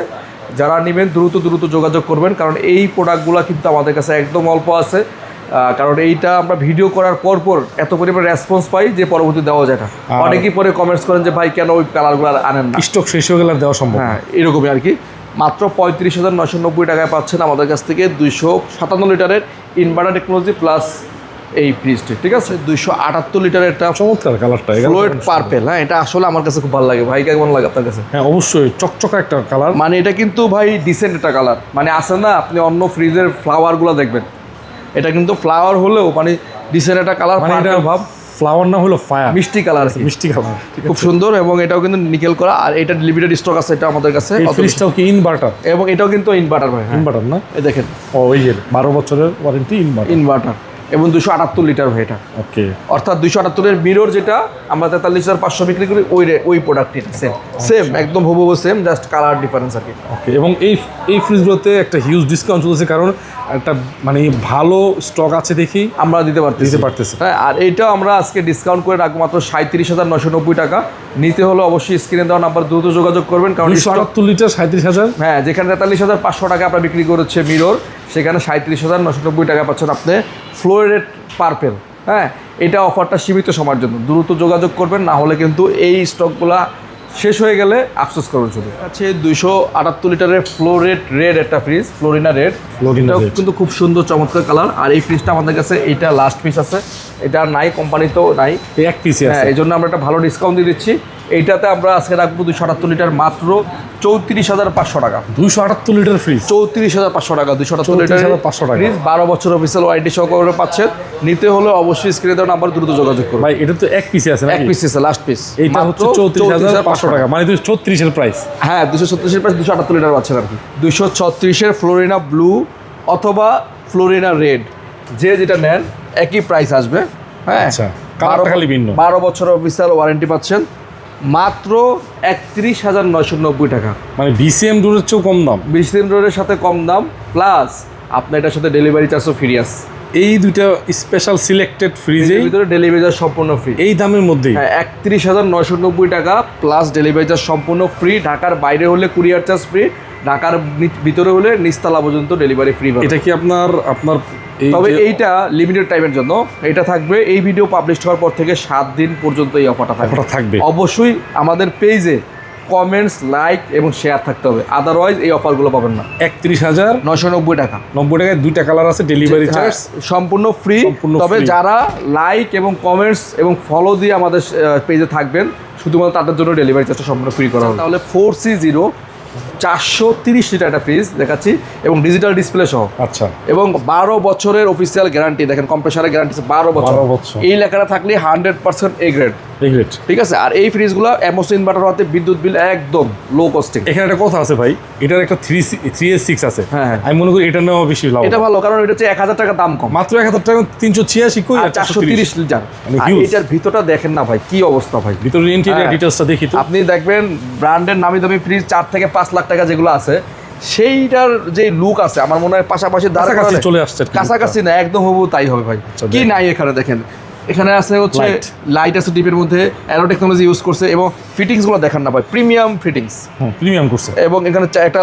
[SPEAKER 1] যারা নেবেন দ্রুত যোগাযোগ করবেন, কারণ এই প্রোডাক্টগুলো কিন্তু আমাদের কাছে একদম অল্প আছে। কারণ এইটা আমরা ভিডিও করার পর এত পরিমাণ রেসপন্স পাই যে পরবর্তী দেওয়া যায় না। অনেকেই পরে কমেন্টস করেন যে ভাই কেন ওই কালারগুলো আনেন না,
[SPEAKER 2] স্টক শেষ হয়ে গেলে দেওয়া সম্ভব।
[SPEAKER 1] হ্যাঁ, এরকমই আর কি। মাত্র 35,990 টাকায় পাচ্ছেন আমাদের কাছ থেকে 257 লিটারের ইনভার্টার টেকনোলজি প্লাস এই ফ্রিজটি। ঠিক আছে, 278 লিটারের একটা
[SPEAKER 2] চমৎকার কালারটা,
[SPEAKER 1] ফ্লুইড পার্পেল। হ্যাঁ, এটা আসলে আমার কাছে খুব ভালো লাগে ভাই। কেমন লাগে আপনার কাছে?
[SPEAKER 2] হ্যাঁ অবশ্যই চকচকা একটা কালার,
[SPEAKER 1] মানে এটা কিন্তু ভাই ডিসেন্ট একটা কালার। মানে আছে না, আপনি অন্য ফ্রিজের ফ্লাওয়ারগুলো দেখবেন, এটা কিন্তু ফ্লাওয়ার হলেও মানে ডিসেন্ট একটা কালার,
[SPEAKER 2] মানে এটা
[SPEAKER 1] ভাব
[SPEAKER 2] ফ্লাওয়ার না হলো ফায়ার,
[SPEAKER 1] মিষ্টি কালার,
[SPEAKER 2] মিষ্টি কালার,
[SPEAKER 1] খুব সুন্দর। এবং এটাও কিন্তু নিকেল করা, আর এটা লিমিটেড স্টক আছে এটা আমাদের কাছে।
[SPEAKER 2] এই ফ্রিজটাও কি ইনভার্টার?
[SPEAKER 1] এবং এটাও কিন্তু ইনভার্টার ভাই।
[SPEAKER 2] ইনভার্টার না,
[SPEAKER 1] এই দেখেন,
[SPEAKER 2] ও এই যে 12 বছরের ওয়ারেন্টি
[SPEAKER 1] ইনভার্টার এবং 278 লিটার ভাই এটা।
[SPEAKER 2] ওকে,
[SPEAKER 1] অর্থাৎ 278 এর মিরর যেটা আমরা 43,500 বিক্রি করি, ওই প্রোডাক্টটি সেম একদম হুবহু সেম, জাস্ট কালার ডিফারেন্স আর কি।
[SPEAKER 2] ওকে, এবং এই ফ্রিজগুলোতে একটা হিউজ ডিসকাউন্ট চলছে, কারণ একটা মানে ভালো স্টক আছে দেখি
[SPEAKER 1] আমরা দিতে পারতেছি। হ্যাঁ, আর এইটাও আমরা আজকে ডিসকাউন্ট করে রাখবো মাত্র 37,990 টাকা। নিতে হলে অবশ্যই স্ক্রিনে দেওয়া নাম্বার দ্রুত যোগাযোগ করবেন, কারণ
[SPEAKER 2] 278 লিটার 37,000।
[SPEAKER 1] হ্যাঁ, যেখানে 43,500 টাকা আমরা বিক্রি করেছে মিরর, সেখানে 37,990 টাকা পাচ্ছেন আপনি ফ্লোরেট পার্পেল। হ্যাঁ, এটা অফারটা সীমিত সময়ের জন্য, দ্রুত যোগাযোগ করবেন, না হলে কিন্তু এই স্টকগুলা শেষ হয়ে গেলে আফসোস করবেন শুধু। আছে 278 লিটারের ফ্লোরেট রেড একটা ফ্রিজ, ফ্লোরিনা রেড। এটাও কিন্তু খুব সুন্দর চমৎকার কালার। আর এই ফ্রিজটা আমাদের কাছে এটা লাস্ট পিস আছে, এটা নাই, কোম্পানিতেও নাই,
[SPEAKER 2] এক পিস।
[SPEAKER 1] হ্যাঁ, এই জন্য আমরা একটা ভালো ডিসকাউন্ট দিয়ে দিচ্ছি। এইটাতে আমরা আজকে রাখবো 278 লিটার মাত্র 34,500 টাকা।
[SPEAKER 2] 278 লিটার ফ্রিজ
[SPEAKER 1] 34,500 টাকা। 278 লিটার
[SPEAKER 2] 500 টাকা
[SPEAKER 1] ফ্রিজ, 12 বছর অফিসিয়াল ওয়ারেন্টি সহকারে পাচ্ছেন। নিতে হলে অবশ্যই স্ক্রিনে দেওয়া নাম্বার দ্রুত যোগাযোগ করুন।
[SPEAKER 2] ভাই এটা তো এক পিসে আছে,
[SPEAKER 1] এক পিস আছে, লাস্ট পিস।
[SPEAKER 2] এইটা হচ্ছে 34,500 টাকা, মানে 236 এর প্রাইস।
[SPEAKER 1] হ্যাঁ, 236 এর প্রাইস 278 লিটার পাচ্ছেন আর কি। 236 এর ফ্লোরিনা ব্লু অথবা ফ্লোরিনা রেড, যে যেটা নেন একই প্রাইস আসবে। হ্যাঁ,
[SPEAKER 2] আচ্ছা, কালারটা খালি ভিন্ন।
[SPEAKER 1] 12 বছর অফিসিয়াল ওয়ারেন্টি পাচ্ছেন মাত্র 31,990 টাকা।
[SPEAKER 2] মানে বিসিএম ডোরের চেয়েও কম দাম,
[SPEAKER 1] বিসিএম রোডের সাথে কম দাম, প্লাস আপনার এটার সাথে ডেলিভারি চার্জও ফ্রি আছে।
[SPEAKER 2] এই দুইটা স্পেশাল সিলেক্টেড ফ্রিজের
[SPEAKER 1] ভিতরে ডেলিভারি চার্জ সম্পূর্ণ ফ্রি
[SPEAKER 2] এই দামের মধ্যেই।
[SPEAKER 1] হ্যাঁ, 31,990 টাকা প্লাস ডেলিভারি চার্জ সম্পূর্ণ ফ্রি। ঢাকার বাইরে হলে কুরিয়ার চার্জ ফ্রি, ঢাকার ভিতরে হলে নিচতলা পর্যন্ত ডেলিভারি ফ্রি।
[SPEAKER 2] এটা কি আপনার
[SPEAKER 1] তবে এইটা লিমিটেড টাইমের জন্য, এটা থাকবে এই ভিডিও পাবলিশ হওয়ার পর থেকে 7 দিন পর্যন্ত এই অফারটা থাকবে। অবশ্যই আমাদের পেজে কমেন্টস, লাইক এবং শেয়ার থাকতে হবে, আদারওয়াইজ এই অফারগুলো পাবেন না।
[SPEAKER 2] 31,990
[SPEAKER 1] টাকা।
[SPEAKER 2] 90 টাকায় দুইটা কালার আছে, ডেলিভারি চার্জ
[SPEAKER 1] সম্পূর্ণ ফ্রি। তবে যারা লাইক এবং কমেন্টস এবং ফলো দিয়ে আমাদের পেজে থাকবেন, শুধুমাত্র তাদের জন্য ডেলিভারি চার্জটা সম্পূর্ণ ফ্রি করা হবে। তাহলে 4C0 430 লিটার একটা ফ্রিজ দেখাচ্ছি, এবং ডিজিটাল ডিসপ্লে সহ।
[SPEAKER 2] আচ্ছা,
[SPEAKER 1] এবং 12 বছরের অফিসিয়াল গ্যারান্টি। দেখেন কম্প্রেসারের গ্যারান্টি 12 বছর। এই লেখাটা থাকলে 100% এ গ্রেড। ঠিক আছে। আর এই ফ্রিজগুলো এমওসি ইনভার্টার হতে বিদ্যুৎ বিল একদম লো কস্টিং।
[SPEAKER 2] এখানে একটা কথা আছে ভাই, এটার একটা 3S6 আছে।
[SPEAKER 1] হ্যাঁ,
[SPEAKER 2] আমি মনে করি এটা নেওয়া বেশি লাভ।
[SPEAKER 1] এটা ভালো, কারণ এটা হচ্ছে 1,000 টাকা দাম কম,
[SPEAKER 2] মাত্র 1,000 টাকা 386 কই, আর
[SPEAKER 1] 430 লিটার। আর এটার ভিতরটা দেখেন না ভাই, কি অবস্থা ভাই।
[SPEAKER 2] ভিতরের ইন্টেরিয়র ডিটেইলসটা দেখি তো।
[SPEAKER 1] আপনি দেখবেন ব্র্যান্ডের নামি দামি ফ্রিজ 4 থেকে 5 লাখ টাকা যেগুলো আছে, সেইটার যে লুক আছে আমার মনে হয় পাশাপাশি
[SPEAKER 2] কাছাকাছি চলে আসছে।
[SPEAKER 1] কাছাকাছি না, একদম হবু তাই হবে ভাই। কি নাই এখানে দেখেন, এখানে আছে হচ্ছে লাইট আছে ডিপের মধ্যে, অ্যারো টেকনোলজি ইউজ করছে, এবং ফিটিংসগুলো দেখেন না ভাই, প্রিমিয়াম ফিটিংস,
[SPEAKER 2] প্রিমিয়াম করছে।
[SPEAKER 1] এবং এখানে একটা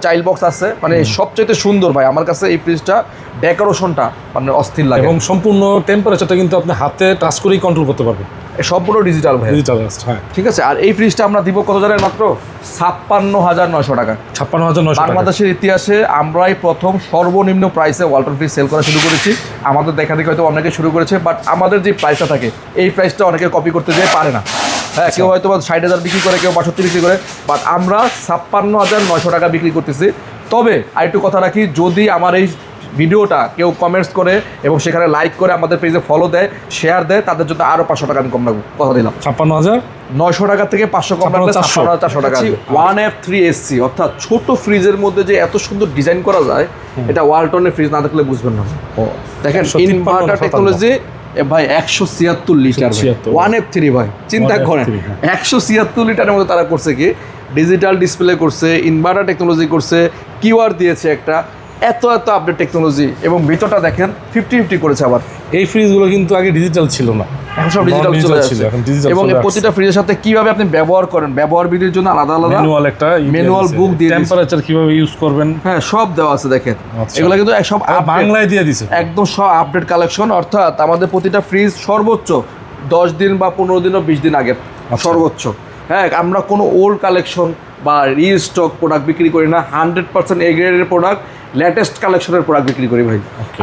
[SPEAKER 1] চাইল্ড বক্স আছে, মানে সবচেয়ে সুন্দর ভাই আমার কাছে এই ফ্রিজটা। ডেকোরেশনটা মানে অস্থির লাগে, এবং
[SPEAKER 2] সম্পূর্ণ টেম্পারেচারটা কিন্তু আপনি হাতে টাচ করেই কন্ট্রোল করতে পারবেন।
[SPEAKER 1] সম্পূর্ণ ডিজিটাল ভাই,
[SPEAKER 2] ডিজিটাল। হ্যাঁ,
[SPEAKER 1] ঠিক আছে। আর এই ফ্রিজটা আমরা দিব কত জানেন? মাত্র 56,900 টাকা।
[SPEAKER 2] 56,900 টাকা।
[SPEAKER 1] বাংলাদেশের ইতিহাসে আমরাই প্রথম সর্বনিম্ন প্রাইসে ওয়ালটন ফ্রিজ সেল করা শুরু করেছি। আমাদের দেখা দেখে হয়তো অনেকে শুরু করেছে, বাট আমাদের যে প্রাইসটা থাকে এই প্রাইসটা অনেকে কপি করতে যেয়ে পারে না। হ্যাঁ, কেউ হয়তো 60,000 বিক্রি করে, কেউ 62 বিক্রি করে, বাট আমরা 56,900 টাকা বিক্রি করতেছি। তবে আরেকটু কথা রাখি, যদি আমার এই ভিডিওটা কেউ কমেন্টস করে এবং সেখানে লাইক করে আমাদের পেজে ফলো দেয়, শেয়ার দেয়, তাদের জন্য আরও 500 টাকা আমি কম রাখবো, কথা দিলাম।
[SPEAKER 2] 56,900
[SPEAKER 1] টাকা থেকে 500 কম রাখবে, 400 টাকা। 1F3SC অর্থাৎ ছোট ফ্রিজের মধ্যে যে এত সুন্দর ডিজাইন করা যায়, এটা ওয়ালটনের ফ্রিজ না দেখলে বুঝবেন না। দেখেন ইনভার্টার টেকনোলজি ভাই, 176 লিটার 1F3 ভাই, চিন্তা করেন 176 লিটারের মধ্যে তারা করছে কি, ডিজিটাল ডিসপ্লে করছে, ইনভার্টার টেকনোলজি করছে, কিউআর দিয়েছে একটা, এত আপডেট টেকনোলজি, এবং ভিতরটা দেখেন 50-50 করেছে। আবার এই ফ্রিজগুলো কিন্তু আগে ডিজিটাল ছিল না, এখন সব ডিজিটাল চলে আসছে। এবং প্রতিটা ফ্রিজের সাথে কিভাবে আপনি ব্যবহার করেন, ব্যবহার বিধির জন্য আলাদা আলাদা ম্যানুয়াল বুক দিয়ে,
[SPEAKER 2] টেম্পারেচার কিভাবে ইউজ করবেন,
[SPEAKER 1] হ্যাঁ সব দেওয়া আছে। দেখেন এগুলো কিন্তু সব
[SPEAKER 2] বাংলায় দিয়ে দিছে,
[SPEAKER 1] একদম সব আপডেট কালেকশন। অর্থাৎ আমাদের প্রতিটা ফ্রিজ সর্বোচ্চ 10 দিন বা 15 দিন ও 20 দিন আগে সর্বোচ্চ। হ্যাঁ, আমরা কোনো ওল্ড কালেকশন বা রিস্টক প্রোডাক্ট বিক্রি করি না, 100% এ গ্রেডের প্রোডাক্ট, লেটেস্ট কালেকশনের প্রোডাক্ট বিক্রি করি ভাই।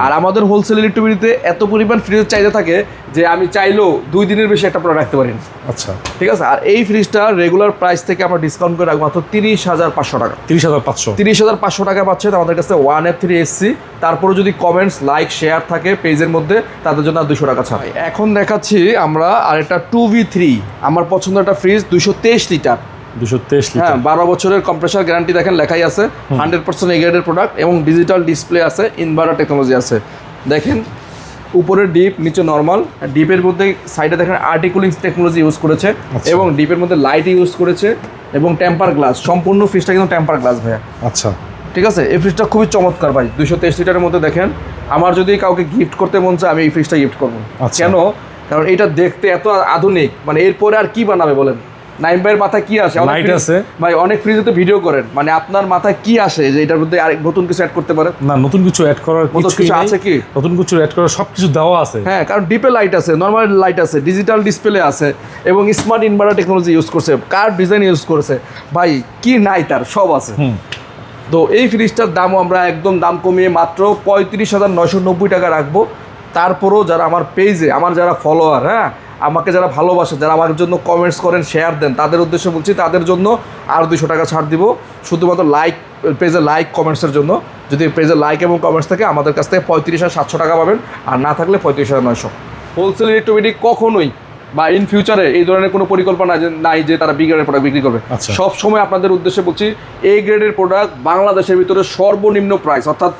[SPEAKER 1] আর আমাদের হোলসেল ইলেকট্রিবিলিতে এত পরিমাণ ফ্রিজের চাহিদা থাকে যে আমি চাইলেও 2 দিনের বেশি একটা প্রোডাক্ট রাখতে পারি না।
[SPEAKER 2] আচ্ছা,
[SPEAKER 1] ঠিক আছে। আর এই ফ্রিজটা রেগুলার প্রাইস থেকে আমরা ডিসকাউন্ট করে রাখবো মাত্র 30,500 টাকা।
[SPEAKER 2] 30,500
[SPEAKER 1] 30,500 টাকা পাচ্ছেন আমাদের কাছে 1F3 SC। তারপরে যদি কমেন্টস, লাইক, শেয়ার থাকে পেজের মধ্যে, তাদের জন্য 200 টাকা ছাড়। এখন দেখাচ্ছি আমরা আরেকটা 2V3, আমার পছন্দের একটা ফ্রিজ, 223 লিটার।
[SPEAKER 2] 223
[SPEAKER 1] হ্যাঁ,
[SPEAKER 2] লিটার।
[SPEAKER 1] 12 বছরের কম্প্রেসার গ্যারান্টি দেখেন লেখাই আছে, 100% এ গ্রেডের প্রোডাক্ট এবং ডিজিটাল ডিসপ্লে আছে, ইনভার্টার টেকনোলজি আছে। দেখেন উপরে ডিপ, নিচে নর্মাল। ডিপের মধ্যে সাইডে দেখেন আর্টিকুলিং টেকনোলজি ইউজ করেছে এবং ডিপের মধ্যে লাইট ইউজ করেছে এবং টেম্পার গ্লাস। সম্পূর্ণ ফ্রিজটা কিন্তু টেম্পার গ্লাস ভাইয়া।
[SPEAKER 2] আচ্ছা,
[SPEAKER 1] ঠিক আছে। এই ফ্রিজটা খুবই চমৎকার ভাই। 223 লিটারের মধ্যে দেখেন, আমার যদি কাউকে গিফট করতে মন চায় আমি এই ফ্রিজটা গিফট করবো।
[SPEAKER 2] আচ্ছা।
[SPEAKER 1] কেন? কারণ এটা দেখতে এত আধুনিক, মানে এরপরে আর কি বানাবে বলেন? নাইম ভাইয়ের মাথায় কি আসে?
[SPEAKER 2] লাইট আছে
[SPEAKER 1] ভাই, অনেক ফ্রিজে তো ভিডিও করেন, মানে আপনার মাথায় কি আসে যে এটার মধ্যে আর নতুন কিছু অ্যাড করতে পারে?
[SPEAKER 2] না, নতুন কিছু অ্যাড করার
[SPEAKER 1] কিছু আছে কি?
[SPEAKER 2] নতুন কিছু অ্যাড করার সবকিছু দেওয়া আছে।
[SPEAKER 1] হ্যাঁ, কারণ ডিপে লাইট আছে, নর্মাল লাইট আছে, ডিজিটাল ডিসপ্লে আছে এবং স্মার্ট ইনভার্টার টেকনোলজি ইউজ করছে, কার ডিজাইন ইউজ করেছে। ভাই কি নাই তার, সব আছে। তো এই ফ্রিজটার দামও আমরা একদম দাম কমিয়ে মাত্র 35,990 টাকা রাখবো। তারপরও যারা আমার পেজে, আমার যারা ফলোয়ার, হ্যাঁ, আমাকে যারা ভালোবাসে, যারা আমার জন্য কমেন্টস করেন, শেয়ার দেন, তাদের উদ্দেশ্যে বলছি, তাদের জন্য আর 200 টাকা ছাড় দিব, শুধুমাত্র লাইক, পেজে লাইক কমেন্টসের জন্য। যদি পেজে লাইক এবং কমেন্টস থাকে আমাদের কাছ থেকে 35,700 টাকা পাবেন, আর না থাকলে 35,900। হোলসেল ইলেকট্রিবিলিটি কখনোই বা ইন ফিউচারে এই ধরনের কোনো পরিকল্পনা নাই যে তারা বি গ্রেডের প্রোডাক্ট বিক্রি করবে। সব সময় আপনাদের উদ্দেশ্যে বলছি, এ গ্রেডের প্রোডাক্ট বাংলাদেশের ভিতরে সর্বনিম্ন প্রাইস, অর্থাৎ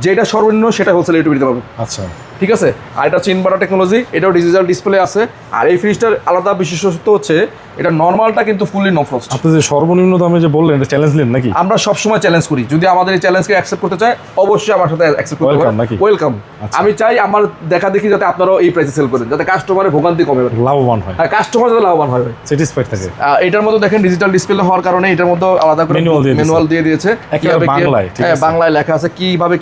[SPEAKER 1] যেটা সর্বনিম্ন সেটা হোলসেল ইলেকট্রিবিলিটি পাবে।
[SPEAKER 2] আচ্ছা,
[SPEAKER 1] ঠিক আছে। আর এটা হচ্ছে ইনভার্টার টেকনোলজি, এটাও ডিজিটাল ডিসপ্লে আছে। আর এই ফ্রিজটার আলাদা বিশেষত্ব হচ্ছে এটা নর্মালটা কিন্তু ফুললি নো ফ্রস্ট।
[SPEAKER 2] আপনি যে সর্বনিম্ন দামে যে বললেন, এটা চ্যালেঞ্জ নেন নাকি?
[SPEAKER 1] আমরা সবসময় চ্যালেঞ্জ করি, যদি আমাদের এই চ্যালেঞ্জকে অ্যাকসেপ্ট করতে চায় অবশ্যই আমার সাথে অ্যাকসেপ্ট করতে পারেন। ওয়েলকাম। আমি চাই আমার দেখা দেখি যাতে আপনারাও এই প্রাইসে সেল করেন, যাতে কাস্টমারের ভোগান্তি কমে,
[SPEAKER 2] লাভবান হয়।
[SPEAKER 1] আর কাস্টমার যাতে লাভবান হয়,
[SPEAKER 2] স্যাটিসফাইড থাকে।
[SPEAKER 1] এটার মধ্যে দেখেন ডিজিটাল ডিসপ্লে হওয়ার কারণে এটার মধ্যে আলাদা করে ম্যানুয়াল দিয়ে দিয়েছে,
[SPEAKER 2] বাংলায়।
[SPEAKER 1] হ্যাঁ, বাংলায় লেখা আছে কিভাবে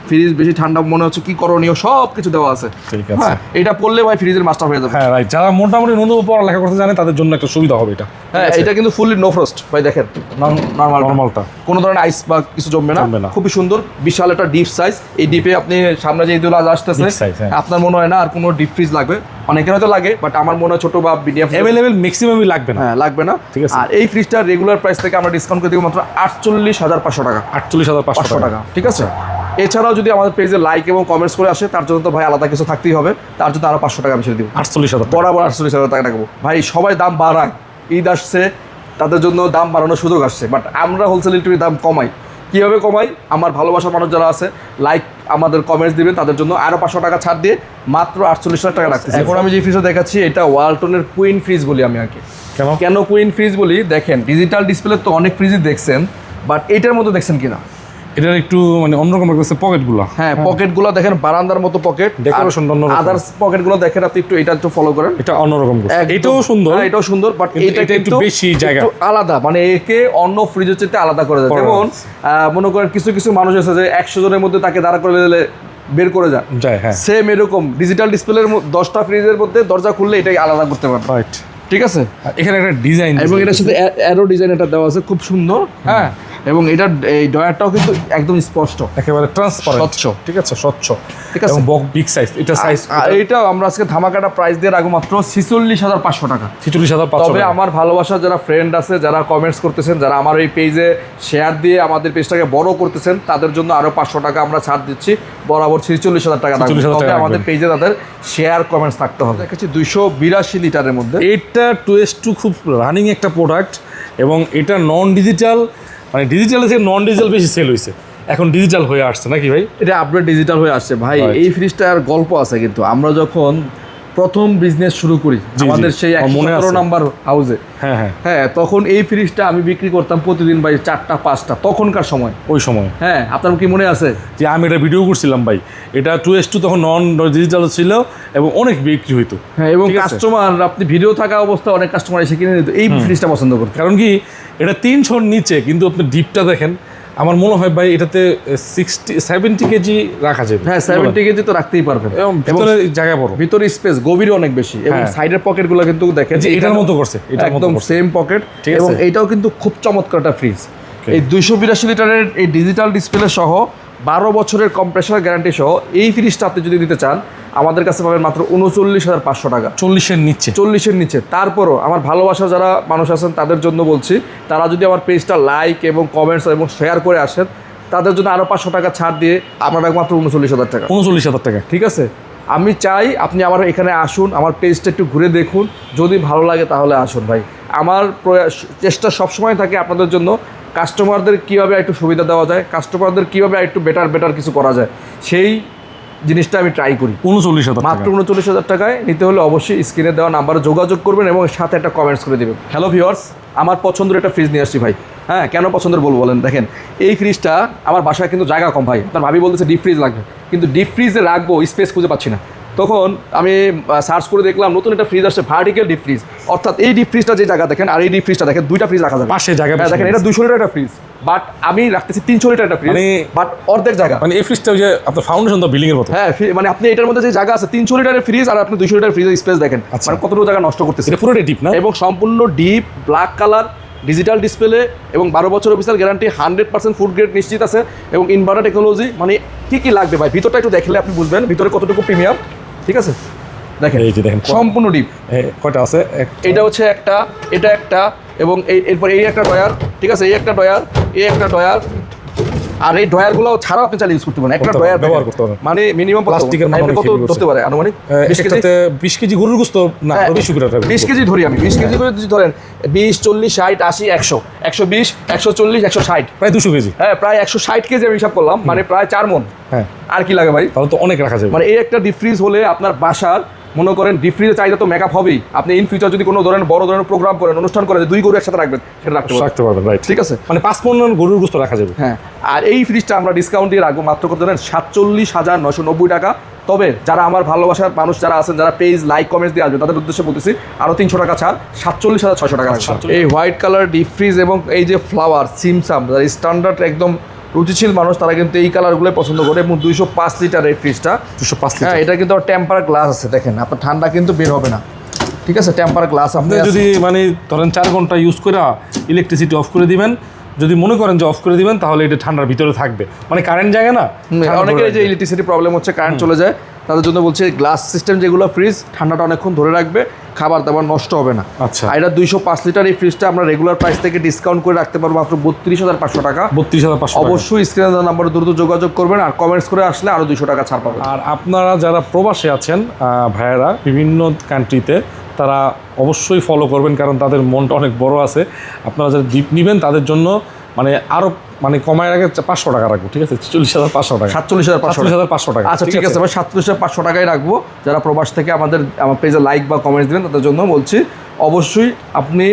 [SPEAKER 1] ফ্রিজ বেশি ঠান্ডা মনে হচ্ছে কি করণীয়, সব কিছু দেওয়া আছে।
[SPEAKER 2] ঠিক আছে,
[SPEAKER 1] এটা পড়লে ভাই ফ্রিজের মাস্টার হয়ে যাবে।
[SPEAKER 2] হ্যাঁ, রাইট। যারা মোটামুটি ন্যূনতম পড়ালেখা করতে জানে তাদের জন্য একটা সুবিধা হবে এটা।
[SPEAKER 1] হ্যাঁ, এটা কিন্তু ফুললি নো ফ্রস্ট ভাই। দেখেন নরমালটা কোনো ধরনের আইস বা কিছু জমবে না, খুবই সুন্দর। বিশাল একটা ডিপ সাইজ। এই ডিপে আপনি সামনে যে ঈদুল আজহা আসতেছে, আপনার মনে হয় না আর কোনো ডিপ ফ্রিজ লাগবে? অনেকের হয়তো লাগে, বাট আমার মনে হয় ছোট বা মিডিয়াম
[SPEAKER 2] অ্যাভেলেবেল ম্যাক্সিমামই লাগবে না।
[SPEAKER 1] হ্যাঁ, লাগবে না।
[SPEAKER 2] ঠিক আছে।
[SPEAKER 1] আর এই ফ্রিজটার রেগুলার প্রাইস থেকে আমরা ডিসকাউন্ট করে দিব মাত্র 48,500 টাকা।
[SPEAKER 2] 48,500 টাকা।
[SPEAKER 1] ঠিক আছে। এছাড়াও যদি আমাদের পেজে লাইক এবং কমেন্টস করে আসে, তার জন্য তো ভাই আলাদা কিছু থাকতেই হবে, তার জন্য আরো 500 টাকা আমি ছেড়ে দিব।
[SPEAKER 2] 48,000
[SPEAKER 1] বরাবর 48,000 টাকা রাখবো ভাই। সবাই দাম বাড়ায়, ঈদ আসছে, তাদের জন্য দাম বাড়ানোর সুযোগ আসছে, বাট আমরা হোলসেল ইলেকট্রিক দাম কমাই। কীভাবে কমাই? আমার ভালোবাসার মানুষ যারা আছে, লাইক, আমাদের কমেন্টস দিবেন, তাদের জন্য আরও 500 টাকা ছাড় দিয়ে মাত্র 48,000 টাকা রাখতেছি। এখন আমি যে ফ্রিজটা দেখাচ্ছি এটা ওয়ালটনের কুইন ফ্রিজ বলি আমি আর কি। কেন কুইন ফ্রিজ বলি? দেখেন ডিজিটাল ডিসপ্লে তো অনেক ফ্রিজই দেখছেন, বাট এটার মধ্যে দেখছেন কিনা?
[SPEAKER 2] এটার একটু মানে অন্যরকম লাগছে পকেটগুলো।
[SPEAKER 1] হ্যাঁ, পকেটগুলো দেখেন বারান্দার মতো পকেট,
[SPEAKER 2] ডেকোরেশন অন্যরকম।
[SPEAKER 1] আদার্স পকেটগুলো দেখেন আপনি একটু, এটা একটু ফলো করেন,
[SPEAKER 2] এটা অন্যরকম। এটাও সুন্দর,
[SPEAKER 1] এটাও সুন্দর, বাট এটা
[SPEAKER 2] একটু বেশি জায়গা
[SPEAKER 1] আলাদা, মানে একে অন্য ফ্রিজের চেয়ে আলাদা করে দেয়। যেমন মনে করেন কিছু কিছু মানুষ আছে যে 100 জনের মধ্যে তাকে দাঁড়া করে দিলে বের করে যায়। হ্যাঁ, সেম এরকম ডিজিটাল ডিসপ্লের 10টা ফ্রিজের মধ্যে দরজা খুললে এটাই আলাদা করতে পারবে। রাইট, ঠিক আছে।
[SPEAKER 2] এখানে একটা ডিজাইন
[SPEAKER 1] এবং এটার সাথে অ্যারো ডিজাইন এটা দেওয়া আছে, খুব সুন্দর। হ্যাঁ, এবং এটার এই ডয়ারটাও কিন্তু একদম স্পষ্ট,
[SPEAKER 2] একেবারে ট্রান্সপারেন্ট,
[SPEAKER 1] স্বচ্ছ। ঠিক আছে, স্বচ্ছ। ঠিক আছে,
[SPEAKER 2] এবং বিগ সাইজ। এটা সাইজ,
[SPEAKER 1] এইটাও আমরা আজকে ধামাকাটা প্রাইস দিয়ে রাখবো মাত্র 46,500 টাকা।
[SPEAKER 2] 46,500।
[SPEAKER 1] তবে আমার ভালোবাসার যারা ফ্রেন্ড আছে, যারা কমেন্টস করতেছেন, যারা আমার এই পেজে শেয়ার দিয়ে আমাদের পেজটাকে বড় করতেছেন, তাদের জন্য আরো 500 টাকা আমরা ছাড় দিচ্ছি, বরাবর 46,000 টাকা। তবে আমাদের পেজে তাদের শেয়ার কমেন্টস থাকতে হবে। দেখেছি 282 লিটারের মধ্যে।
[SPEAKER 2] এটা 2S2 খুব রানিং একটা প্রোডাক্ট, এবং এটা নন ডিজিটাল, মানে ডিজিটাল থেকে নন ডিজিটাল বেশি সেল হয়েছে, এখন ডিজিটাল হয়ে আসছে নাকি ভাই?
[SPEAKER 1] এটা আপডেট ডিজিটাল হয়ে আসছে ভাই। এই ফ্রিজটার গল্প আছে, কিন্তু আমরা যখন প্রথম বিজনেস শুরু করি আমাদের সেই 117 নাম্বার হাউসে, হ্যাঁ, তখন এই ফ্রিজটা আমি বিক্রি করতাম প্রতিদিন ভাই 4টা 5টা, তখনকার সময়,
[SPEAKER 2] ওই সময়।
[SPEAKER 1] হ্যাঁ, আপনার কি মনে আছে
[SPEAKER 2] যে আমি এটা ভিডিও করছিলাম ভাই? এটা 2S2 তখন নন ডিজিটাল ছিল এবং অনেক বিক্রি হইতো।
[SPEAKER 1] হ্যাঁ, এবং কাস্টমার, আপনি ভিডিও থাকা অবস্থায় অনেক কাস্টমার এসে কিনে নিত এই ফ্রিজটা পছন্দ করতো।
[SPEAKER 2] কারণ কি, এটা 300 নিচে, কিন্তু আপনি ডিপটা দেখেন আমার মনে হয় ভাই এটাতে 70 কেজি রাখা যাবে।
[SPEAKER 1] হ্যাঁ 70 কেজি তো রাখতেই পারবেন,
[SPEAKER 2] এবং ভিতরে জায়গা বড়,
[SPEAKER 1] ভিতরে স্পেস গভীর অনেক বেশি, এবং সাইডের পকেটগুলো কিন্তু দেখেন
[SPEAKER 2] এটার মতো করছে,
[SPEAKER 1] একদম সেম পকেট। এবং এইটাও কিন্তু খুব চমৎকার একটা ফ্রিজ। এই 282 লিটারের এই ডিজিটাল ডিসপ্লে সহ 12 বছরের কম্প্রেসার গ্যারান্টি সহ এই ফ্রিজটা আপনি যদি নিতে চান আমাদের কাছে পাবেন মাত্র 39,500 টাকা।
[SPEAKER 2] 40-এর নিচে,
[SPEAKER 1] 40-এর নিচে। তারপরও আমার ভালোবাসা যারা মানুষ আছেন তাদের জন্য বলছি, তারা যদি আমার পেজটা লাইক এবং কমেন্টস এবং শেয়ার করে আসেন তাদের জন্য আরও 500 টাকা ছাড় দিয়ে আপনার মাত্র 39,000 টাকা।
[SPEAKER 2] 39,000 টাকা,
[SPEAKER 1] ঠিক আছে। আমি চাই আপনি আমার এখানে আসুন, আমার পেজটা একটু ঘুরে দেখুন, যদি ভালো লাগে তাহলে আসুন ভাই। আমার চেষ্টা সবসময় থাকে আপনাদের জন্য কাস্টমারদের কীভাবে একটু সুবিধা দেওয়া যায়, কাস্টমারদের কীভাবে একটু বেটার কিছু করা যায়, সেই জিনিসটা আমি ট্রাই করি।
[SPEAKER 2] 39,000
[SPEAKER 1] মাত্র 39,000 টাকায় নিতে হলে অবশ্যই স্ক্রিনে দেওয়া নাম্বারে যোগাযোগ করবেন এবং সাথে একটা কমেন্টস করে দেবেন। হ্যালো ভিউয়ার্স, আমার পছন্দের একটা ফ্রিজ নিয়ে আসছি ভাই। হ্যাঁ, কেন পছন্দের বলবো বলেন, দেখেন এই ফ্রিজটা আমার বাসায় কিন্তু জায়গা কম ভাই। তার ভাবি বলতেছে ডিপ ফ্রিজ লাগবে, কিন্তু ডিপ ফ্রিজে রাখবো স্পেস খুঁজে পাচ্ছি না। তখন আমি সার্চ করে দেখলাম নতুন একটা ফ্রিজ আসছে, ভার্টিক্যাল ডিপ ফ্রিজ। অর্থাৎ এই ডিপ ফ্রিজটা যে জায়গা দেখেন আর এই ডিপ ফ্রিজটা দেখেন, দুইটা ফ্রিজ রাখা যাবে
[SPEAKER 2] পাশে জায়গা।
[SPEAKER 1] দেখেন এটা 200 লিটার একটা ফ্রিজ, বাট আমি রাখতেছি 300 লিটার একটা ফ্রিজ, বাট অর্ধেক জায়গা।
[SPEAKER 2] মানে এই ফ্রিজটা ওই যে আপনার ফাউন্ডেশন তো বিল্ডিং এর মতো।
[SPEAKER 1] হ্যাঁ, মানে আপনি এটার মধ্যে যে জায়গা আছে 300 লিটারের ফ্রিজ আর আপনি 200 লিটার ফ্রিজের স্পেস দেখেন, মানে কতটুকু জায়গা নষ্ট করতেছে।
[SPEAKER 2] এটা পুরোটাই ডিপ না,
[SPEAKER 1] এবং সম্পূর্ণ deep black colour, digital display এবং 12 বছর অফিসিয়াল গ্যারান্টি, 100% ফুড গ্রেড নিশ্চিত আছে এবং ইনভার্টার টেকনোলজি। মানে কি লাগবে ভাই, ভিতরটা একটু দেখলে আপনি বুঝবেন ভিতরে কতটুকু প্রিমিয়াম। ঠিক আছে, দেখেন
[SPEAKER 2] এই যে দেখেন
[SPEAKER 1] সম্পূর্ণ ডিপ।
[SPEAKER 2] কয়টা আছে,
[SPEAKER 1] এটা হচ্ছে একটা, এটা একটা, এবং এরপর এই একটা ডয়ার। ঠিক আছে, এই একটা ডয়ার, এই একটা ডয়ার, আর এই ডয়ারগুলো ছাড়াও আপনি চালিয়ে ইউজ করতে পারেন। একটা ডয়ার ব্যবহার করতে পারেন, মানে মিনিমাম
[SPEAKER 2] প্লাস্টিকের
[SPEAKER 1] কত ধরতে পারে আনুমানিক?
[SPEAKER 2] 20 কেজি গরুর গোশত না, 20
[SPEAKER 1] কেজি ধরি আমি, 20 কেজি করে যদি ধরেন 20, 40, 60, 80, 100, 120, 140, 160,
[SPEAKER 2] প্রায় 200 কেজি।
[SPEAKER 1] হ্যাঁ, প্রায় 160 কেজি আমি হিসাব করলাম, মানে প্রায় 4 মণ।
[SPEAKER 2] হ্যাঁ,
[SPEAKER 1] আর কি লাগে ভাই,
[SPEAKER 2] তাহলে তো অনেক রাখা যাবে।
[SPEAKER 1] মানে এই একটা ডিপ ফ্রিজ হলে আপনার বাসার মনে করেন ডিপ ফ্রিজের চাহিদা তো মেকআপ হবেই। আপনি ইন ফিউচার যদি কোনো ধরনের বড় ধরনের প্রোগ্রাম করেন, অনুষ্ঠান করেন, 2 গরু একসাথে রাখবেন, সেটা রাখতে পারবেন। রাইট, ঠিক আছে,
[SPEAKER 2] মানে 5 মণ গরুর গোশত রাখা যাবে।
[SPEAKER 1] হ্যাঁ, আর এই ফ্রিজটা আমরা ডিসকাউন্ট দিয়ে রাখবো মাত্র কত জানেন, 47,990 টাকা। তবে যারা আমার ভালোবাসার মানুষ যারা আছেন, যারা পেজ লাইক কমেন্টস দিয়ে আসবে, তাদের উদ্দেশ্যে বলতেছি আরও 300 টাকা ছাড়, 47,600 টাকা রাখবো। এই হোয়াইট কালার ডিপ ফ্রিজ এবং এই যে ফ্লাওয়ার সিমসাম, যারা স্ট্যান্ডার্ড একদম রুচিশীল মানুষ, তারা কিন্তু এই কালারগুলোই পছন্দ করে। এবং 205 লিটার এই ফ্রিজটা, 205 লিটার। হ্যাঁ, এটা কিন্তু টেম্পার গ্লাস আছে, দেখেন আপনার ঠান্ডা কিন্তু বের হবে না। ঠিক আছে, টেম্পার গ্লাস। আপনি
[SPEAKER 2] যদি মানে ধরেন 4 ঘন্টা ইউজ করে ইলেকট্রিসিটি অফ করে দিবেন, যদি মনে করেন যে অফ করে দিবেন, তাহলে এটা ঠান্ডার ভিতরে থাকবে, মানে কারেন্ট জায়গা না।
[SPEAKER 1] অনেকের যে ইলেকট্রিসিটি প্রবলেম হচ্ছে, কারেন্ট চলে যায়, তাদের জন্য বলছি গ্লাস সিস্টেম যেগুলো ফ্রিজ, ঠান্ডাটা অনেকক্ষণ ধরে রাখবে, খাবার দাবার নষ্ট হবে না।
[SPEAKER 2] আচ্ছা,
[SPEAKER 1] আর এটা 205 লিটার এই ফ্রিজটা আমরা রেগুলার প্রাইস থেকে ডিসকাউন্ট করে রাখতে পারবো মাত্র 32,500 টাকা।
[SPEAKER 2] 32,500।
[SPEAKER 1] অবশ্যই স্ক্রিনে দেওয়া নাম্বারে দ্রুত যোগাযোগ করবেন, আর কমেন্টস করে আসলে আরও 200 টাকা ছাড় পাবেন।
[SPEAKER 2] আর আপনারা যারা প্রবাসে আছেন ভাইয়েরা বিভিন্ন কান্ট্রিতে, তারা অবশ্যই ফলো করবেন, কারণ তাদের মনটা অনেক বড় আছে। আপনারা যারা ডিপ নেবেন তাদের জন্য মানে আরও মানে কমায় আগে 500 টাকা রাখবো। ঠিক আছে, 46,500 টাকা,
[SPEAKER 1] 47,500 টাকা। আচ্ছা, ঠিক আছে, আমরা 47,500 টাকাই রাখবো। যারা প্রবাস থেকে আমার পেজে লাইক বা কমেন্টস দেবেন তাদের জন্য বলছি, অবশ্যই আপনি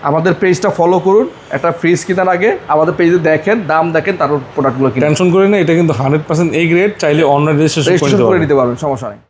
[SPEAKER 1] আমাদের পেজটা ফলো করুন। একটা ফ্রিজ কেনার আগে আমাদের পেজে দেখেন, দাম দেখেন, তারপর প্রোডাক্টগুলো কিনুন।
[SPEAKER 2] টেনশন করে না, এটা কিন্তু 100% A গ্রেড, চাইলে অনলাইন রেজিস্ট্রেশন করে নিতে পারবেন,
[SPEAKER 1] সমস্যা নেই।